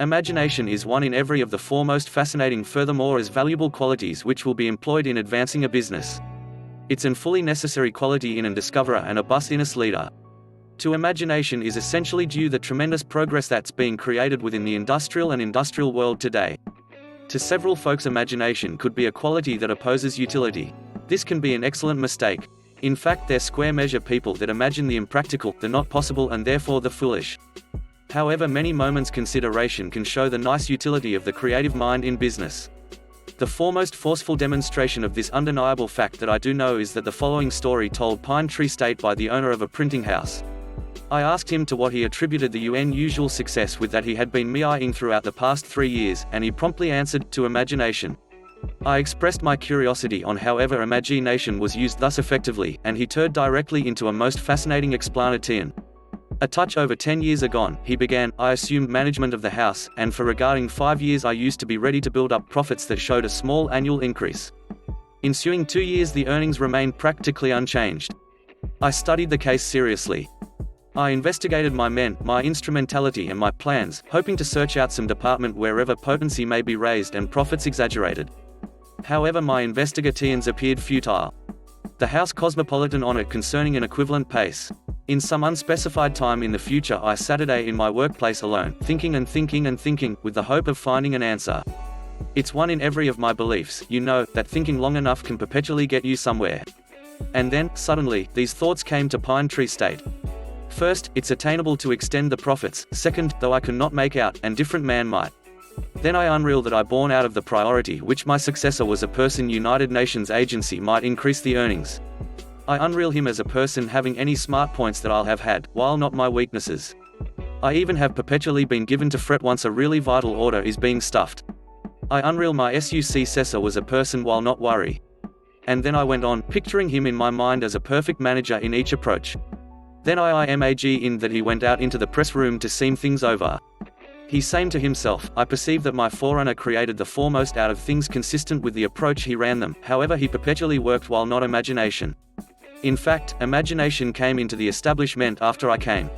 Imagination is one in every of the four most fascinating furthermore as valuable qualities which will be employed in advancing a business. It's an fully necessary quality in an discoverer and a bus-inus leader. To imagination is essentially due the tremendous progress that's being created within the industrial world today. To several folks, imagination could be a quality that opposes utility. This can be an excellent mistake. In fact, they're square measure people that imagine the impractical, the not possible, and therefore the foolish. However, many moments consideration can show the nice utility of the creative mind in business. The foremost forceful demonstration of this undeniable fact that I do know is that the following story told Pine Tree State by the owner of a printing house. I asked him to what he attributed the unusual success with that he had been meeing throughout the past 3 years, and he promptly answered, to imagination. I expressed my curiosity on however imagination was used thus effectively, and he turned directly into a most fascinating explanation. A touch over 10 years ago, he began, I assumed management of the house, and for regarding 5 years I used to be ready to build up profits that showed a small annual increase. Ensuing 2 years the earnings remained practically unchanged. I studied the case seriously. I investigated my men, my instrumentality and my plans, hoping to search out some department wherever potency may be raised and profits exaggerated. However, my investigations appeared futile. The house cosmopolitan on it concerning an equivalent pace. In some unspecified time in the future I sat in my workplace alone, thinking and thinking and thinking, with the hope of finding an answer. It's one in every of my beliefs, you know, that thinking long enough can perpetually get you somewhere. And then, suddenly, these thoughts came to Pine Tree State. First, it's attainable to extend the profits. Second, though I cannot make out, and different man might. Then I unreal that I born out of the priority which my successor was a person United Nations agency might increase the earnings. I unreal him as a person having any smart points that I'll have had, while not my weaknesses. I even have perpetually been given to fret once a really vital order is being stuffed. I unreal my successor was a person while not worry. And then I went on, picturing him in my mind as a perfect manager in each approach. Then I imagine in that he went out into the press room to seem things over. He saying to himself, I perceive that my forerunner created the foremost out of things consistent with the approach he ran them, however he perpetually worked while not imagination. In fact, imagination came into the establishment after I came.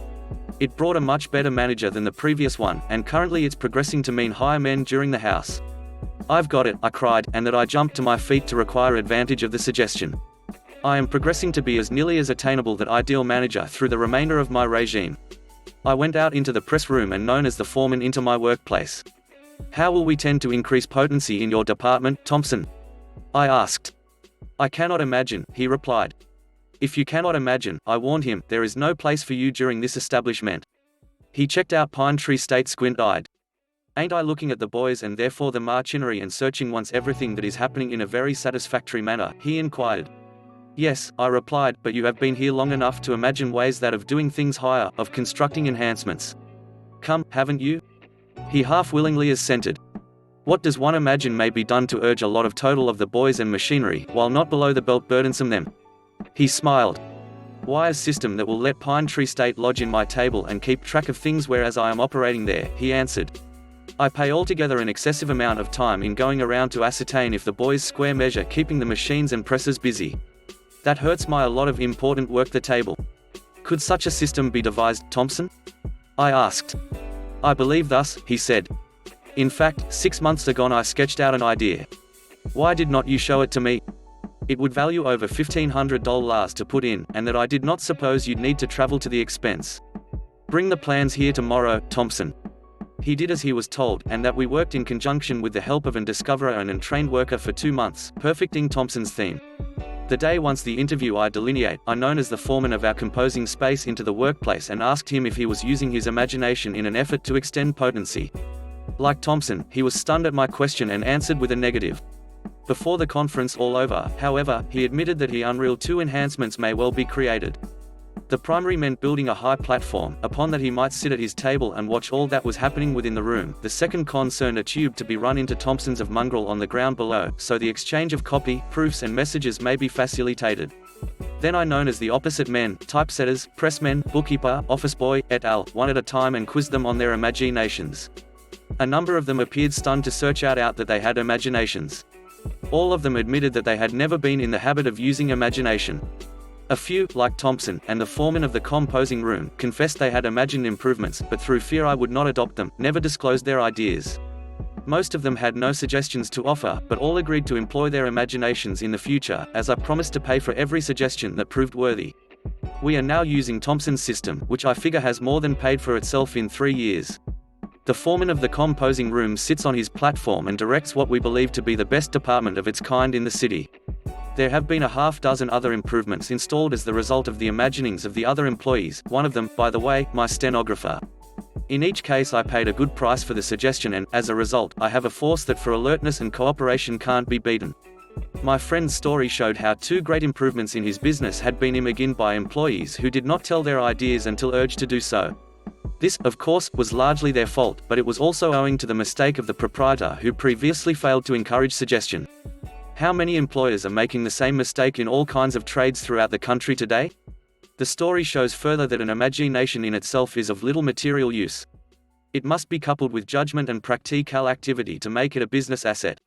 It brought a much better manager than the previous one, and currently it's progressing to mean higher men during the house. I've got it, I cried, and that I jumped to my feet to require advantage of the suggestion. I am progressing to be as nearly as attainable that ideal manager through the remainder of my regime. I went out into the press room and known as the foreman into my workplace. How will we tend to increase potency in your department, Thompson? I asked. I cannot imagine, he replied. If you cannot imagine, I warned him, there is no place for you during this establishment. He checked out Pine Tree State squint-eyed. Ain't I looking at the boys and therefore the machinery and searching once everything that is happening in a very satisfactory manner, he inquired. Yes, I replied, but you have been here long enough to imagine ways that of doing things higher, of constructing enhancements. Come, haven't you? He half-willingly assented. What does one imagine may be done to urge a lot of total of the boys and machinery, while not below the belt burdensome them? He smiled. Why a system that will let Pine Tree State lodge in my table and keep track of things whereas I am operating there, he answered. I pay altogether an excessive amount of time in going around to ascertain if the boys square measure keeping the machines and presses busy. That hurts my a lot of important work the table. Could such a system be devised, Thompson? I asked. I believe thus, he said. In fact, 6 months ago I sketched out an idea. Why did not you show it to me? It would value over $1,500 to put in, and that I did not suppose you'd need to travel to the expense. Bring the plans here tomorrow, Thompson. He did as he was told, and that we worked in conjunction with the help of an discoverer and trained worker for 2 months, perfecting Thompson's theme. The day once the interview I delineate, I known as the foreman of our composing space into the workplace and asked him if he was using his imagination in an effort to extend potency. Like Thompson, he was stunned at my question and answered with a negative. Before the conference all over, however, he admitted that he unreal 2 enhancements may well be created. The primary meant building a high platform, upon that he might sit at his table and watch all that was happening within the room. The second concerned a tube to be run into Thompson's of mongrel on the ground below, so the exchange of copy, proofs and messages may be facilitated. Then I known as the opposite men, typesetters, pressmen, bookkeeper, office boy, et al., one at a time and quizzed them on their imaginations. A number of them appeared stunned to search out that they had imaginations. All of them admitted that they had never been in the habit of using imagination. A few, like Thompson, and the foreman of the composing room, confessed they had imagined improvements, but through fear I would not adopt them, never disclosed their ideas. Most of them had no suggestions to offer, but all agreed to employ their imaginations in the future, as I promised to pay for every suggestion that proved worthy. We are now using Thompson's system, which I figure has more than paid for itself in 3 years. The foreman of the composing room sits on his platform and directs what we believe to be the best department of its kind in the city. There have been a half-dozen other improvements installed as the result of the imaginings of the other employees, one of them, by the way, my stenographer. In each case I paid a good price for the suggestion and, as a result, I have a force that for alertness and cooperation can't be beaten. My friend's story showed how 2 great improvements in his business had been imagined by employees who did not tell their ideas until urged to do so. This, of course, was largely their fault, but it was also owing to the mistake of the proprietor who previously failed to encourage suggestion. How many employers are making the same mistake in all kinds of trades throughout the country today? The story shows further that an imagination in itself is of little material use. It must be coupled with judgment and practical activity to make it a business asset.